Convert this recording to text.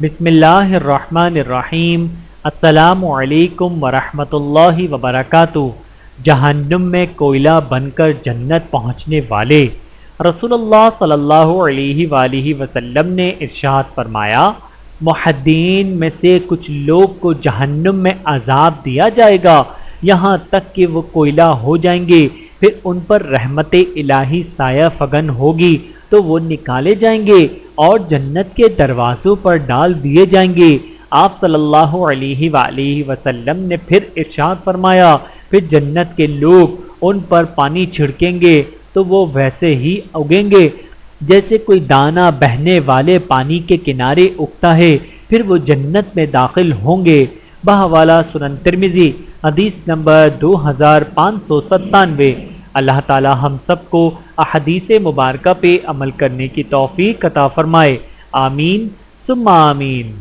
بسم اللہ الرحمن الرحیم۔ السلام علیکم ورحمۃ اللہ وبرکاتہ۔ جہنم میں کوئلہ بن کر جنت پہنچنے والے رسول اللہ صلی اللہ علیہ وآلہ وسلم نے ارشاد فرمایا، محدثین میں سے کچھ لوگ کو جہنم میں عذاب دیا جائے گا یہاں تک کہ وہ کوئلہ ہو جائیں گے، پھر ان پر رحمت الہی سایہ فگن ہوگی تو وہ نکالے جائیں گے اور جنت کے دروازوں پر ڈال دیے جائیں گے۔ آپ صلی اللہ علیہ وآلہ وسلم نے پھر ارشاد فرمایا، پھر جنت کے لوگ ان پر پانی چھڑکیں گے تو وہ ویسے ہی اگیں گے جیسے کوئی دانہ بہنے والے پانی کے کنارے اگتا ہے، پھر وہ جنت میں داخل ہوں گے۔ بحوالہ سنن ترمذی، حدیث نمبر 2597۔ اللہ تعالی ہم سب کو احادیث مبارکہ پہ عمل کرنے کی توفیق عطا فرمائے، آمین ثم آمین۔